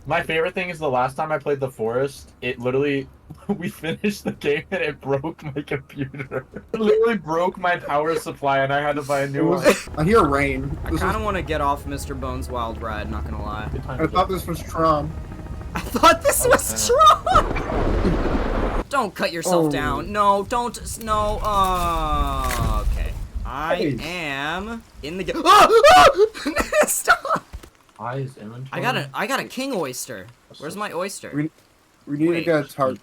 My favorite thing is the last time I played The Forest, it literally, we finished the game and it broke my computer. It literally broke my power supply and I had to buy a It new one. was, I hear rain. I kind of want to get off Mr. Bones' Wild Ride, not gonna lie. I thought this was Tron. I thought this was Tron! Don't cut yourself Oh. down. No, don't. No. Okay. I Hey. am in the game. Oh! Stop! Eyes inventory. I got a king oyster. Where's my oyster? We need to Wait. get a tart.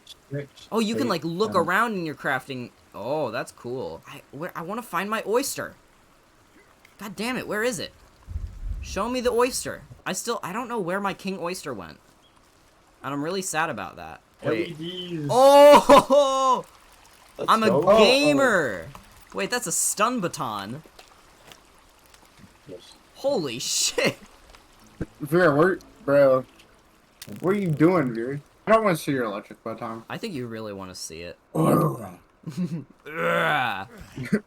Oh, you can like look around in your crafting. Oh, that's cool. I want to find my oyster. God damn it, where is it? Show me the oyster. I don't know where my king oyster went. And I'm really sad about that. Wait. LEDs. Oh! Let's I'm a go. gamer. Wait, that's a stun baton. Yes. Holy shit. Vera, bro, what are you doing, Vera? I don't want to see your electric baton. I think you really want to see it. Ugh. Ugh.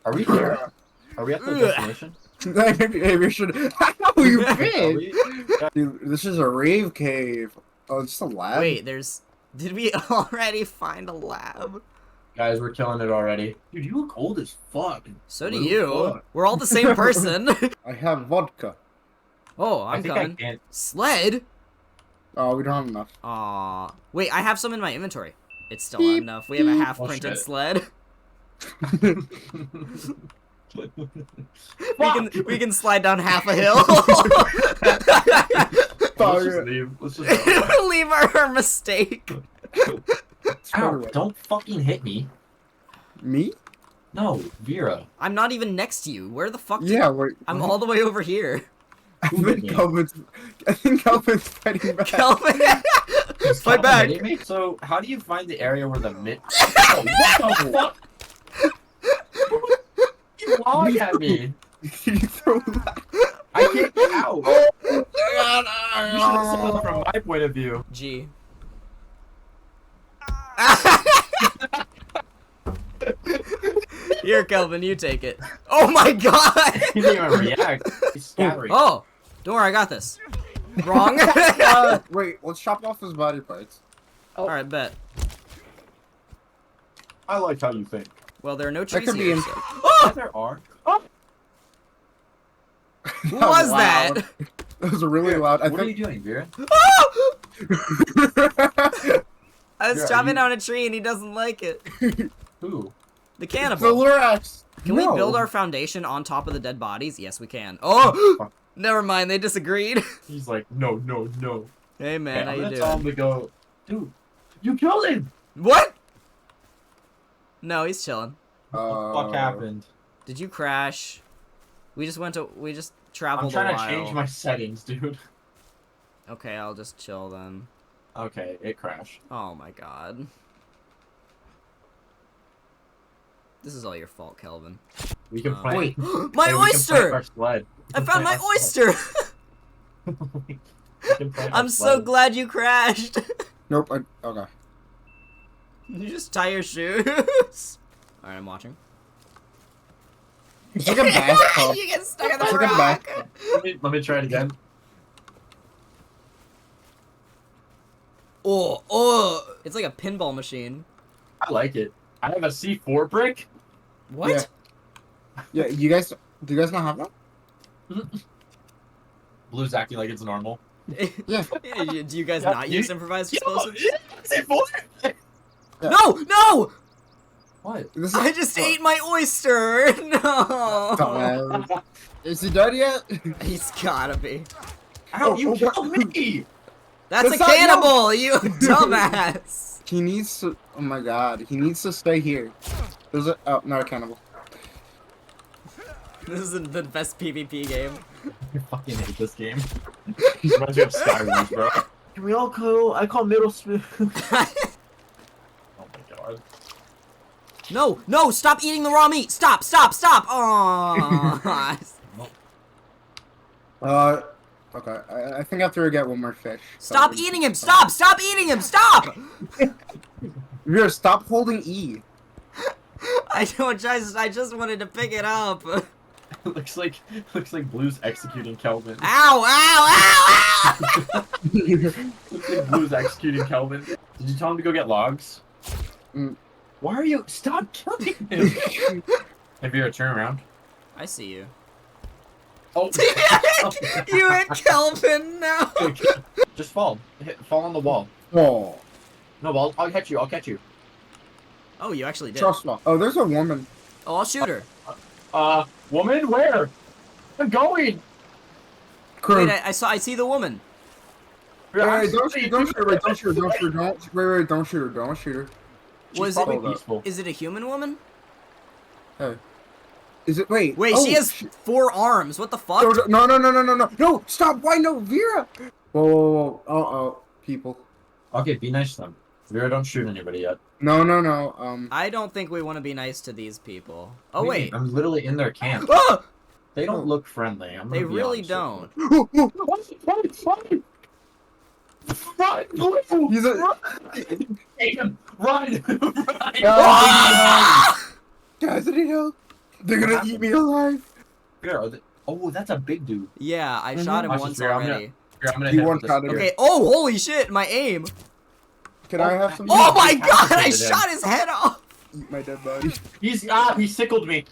Are we here? Are we at the destination? Maybe we should. How you Are been? we? Dude, this is a rave cave. Oh, it's just a lab. Wait, did we already find a lab? Guys, we're killing it already. Dude, you look old as fuck. So do What the you. fuck? We're all the same person. I have vodka. Oh, I I'm think coming. I can't. Sled? Oh, we don't have enough. Aw. Wait, I have some in my inventory. It's still Beep, not enough. We have a beep. half printed shit. sled. We can slide down half a hill. Let's just leave. Let's just go. Leave our mistake. Ow, don't fucking hit me. Me? No, Vera. I'm not even next to you. Where the fuck? Yeah, wait. I'm all the way over here. I Who hit me? think Calvin's fighting back. Kelvin, Is fight Calvin back. hitting me? So, how do you find the area where the mid? Oh, what the fuck? You log at me. You throw that. I can't get out. You should have seen Oh, it from my point of view. G. Here, Kelvin, you take it. Oh my god! He didn't even react. He's scattering. Oh, don't worry, I got this. Wrong. wait, let's chop off his body parts. All right, bet. I like how you think. Well, there are no That trees could be here. in- So. Yeah, Oh, there are. Oh, who was that? Loud. That was really loud. I what are you think. doing, Vera? Oh! I was Yeah, are chopping you- down a tree and he doesn't like it. Who? The the cannibal. Lorax. Can we build our foundation on top of the dead bodies? Yes, we can. Oh! Never mind, they disagreed. He's like, no, no, no. Hey man, how I'm you gonna tell him doing? to go. Dude, you killed him. What? No, he's chilling. What the fuck happened? Did you crash? We just I'm traveled a trying while. to change my settings, dude. Okay, I'll just chill then. Okay, it crashed. Oh my god. This is all your fault, Kelvin. We can plant. Wait. My Hey, we can plant oyster! our sled. I found my oyster! We can plant our I'm so sled. glad you crashed! Nope. Okay. You just tie your shoes. Alright, I'm watching. It's like a bathtub. You get stuck in the It's like a rock. bathtub. Let me try it again. Oh, it's like a pinball machine. I like it. I have a C4 brick. What? Yeah, you guys. Do you guys not have that? Blue's acting like it's normal. Yeah. Do you guys Yeah, not you- use improvised Yo, explosives? C4. No, no! What? This I just ate my oyster! No! Dumbass. Is he dead yet? He's gotta be. Ow, Oh, you oh, killed me! That's a That's not cannibal, you dumbass! He needs to. Oh my god. He needs to stay here. There's a. Oh, not a cannibal. This is the best PvP game. I fucking hate this game. Reminds me of Skyrim, bro. Can we all call? I call middle spoon. Oh my god. No, no, stop eating the raw meat! Stop, stop, stop! Oh. Okay. I think I have to get one more fish. Stop eating him! Stop! Stop eating him! Stop! Vera, stop holding E. I just wanted to pick it up. looks like Blue's executing Kelvin. Ow! Ow! Ow! Ow! Looks like Blue's executing Kelvin. Did you tell him to go get logs? Mm. Why are you? Stop killing him! Have you ever turned around? I see you. Oh, You hit Kelvin now. just fall. Fall on the wall. Oh, No, I'll catch you. I'll catch you. Oh, you actually did. trust me. Oh, there's a woman. Oh, I'll shoot her. Woman, where? I'm going. Crew. Wait, I see the woman. Wait, don't shoot her. Wait, don't shoot her. Don't shoot her. Wait, don't shoot her. Don't shoot her. She's Was probably it- peaceful. Is it a human woman? Hey. Is it? Wait. Wait, oh, she has 4 arms. What the fuck? No, no, no, no, no, no. No, stop. Why no, Vera? Whoa, whoa, whoa. Uh-oh, people. Okay, be nice to them. Vera, don't shoot anybody yet. No, no, no. I don't think we want to be nice to these people. Oh, What do you wait. mean? I'm literally in their camp. Ah! They don't look friendly. I'm gonna They be really honest with don't. you. Run! Blue! He's a- Run! Take him! Run! Run! Guys, I need help. They're gonna eat me alive. Vera, oh, that's a big dude. Yeah, I Mhm. shot him Watch once this, Vera, I'm already. Here, I'm gonna He hit him won with shot this. it. Okay, oh, holy shit, my aim. Can I have some? Oh my god, I decapitated him. shot his head off. Eat my dead body. He sickled me.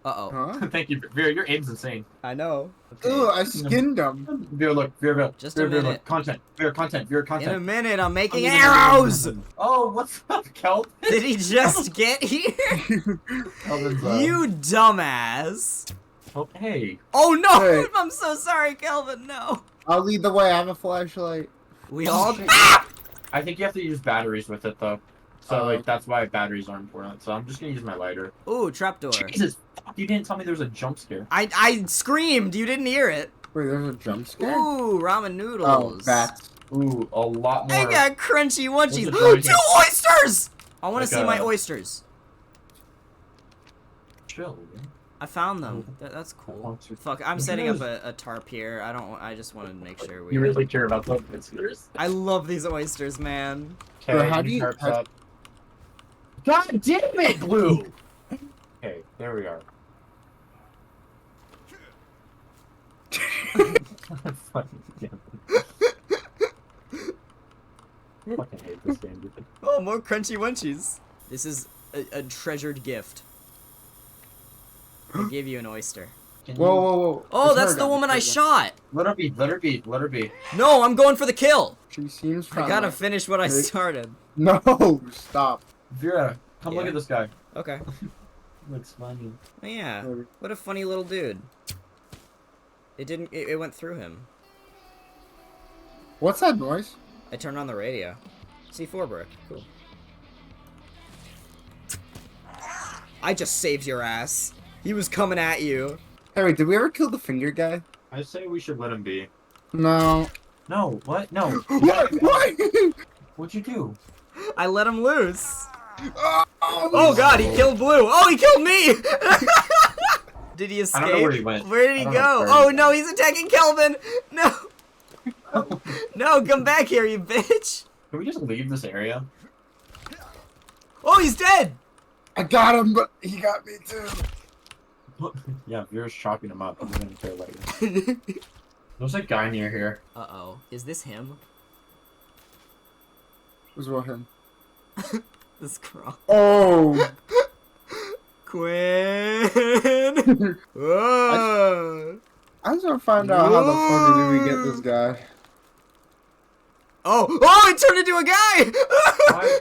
Uh-oh. Huh? Thank you, Vera. Your aim's insane. I know. Ugh, I skinned him. Vera, look, Vera. Just Vera, a Vera, minute. look. Content. Vera, content. Vera, In a content. minute, I'm making I'm arrows. Oh, what's up, Kelvin? Did he just get here? Kelvin's, You dumbass. Oh, hey. Oh no! Hey. I'm so sorry, Kelvin. No. I'll lead the way. I have a flashlight. We all. shit. Ah! I think you have to use batteries with it, though. So, Oh. like, that's why batteries are important. So I'm just gonna use my lighter. Ooh, trapdoor. Jesus, fuck, you didn't tell me there was a jump scare. I screamed. You didn't hear it. Wait, there's a jump scare. Ooh, ramen Oh, noodles. bats. Ooh, a lot more. I got crunchy munchies. What's the 2 drawing? oysters! I want to Like, see my oysters. Chill. I found them. That's cool. want to- Fuck, I'm Look setting at up a tarp here. I just want to make sure we. You really care about the oysters? I love these oysters, man. Bro, how do you- tarps how- up. God damn it, Blue! Okay, there we are. Fucking damn it. I fucking hate this game, dude. Oh, more crunchy munchies. This is a treasured gift. I gave you an oyster. Can Whoa, you- whoa, whoa. Oh, It's that's her the gun, woman I it's her gun. shot. Let her be, let her be, let her be. No, I'm going for the kill. She seems I fine. gotta finish what I Hey. started. No, stop. Vera, come look Yeah. at this guy. Okay. Looks funny. Yeah. Maybe. What a funny little dude. It didn't. It went through him. What's that noise? I turned on the radio. C4 brick. Cool. I just saved your ass. He was coming at you. Hey, wait, did we ever kill the finger guy? I say we should let him be. No. No, what? No. What? What? What'd you do? I let him loose. Oh, Oh god, he killed Blue. Oh, he killed me! Did he escape? I don't know where he went. Where did he I don't go? know where he Oh went. no, he's attacking Kelvin! No! No, come back here, you bitch! Can we just leave this area? Oh, he's dead! I got him, but he got me too. Yeah, Vera's chopping him up. I'm gonna care later. There's a guy near here. Uh-oh. Is this him? Was what him? This croc. Oh. Quinn! Whoa! I just want to find out how the fuck did we get this guy. Oh! Oh, it turned into a guy! Why?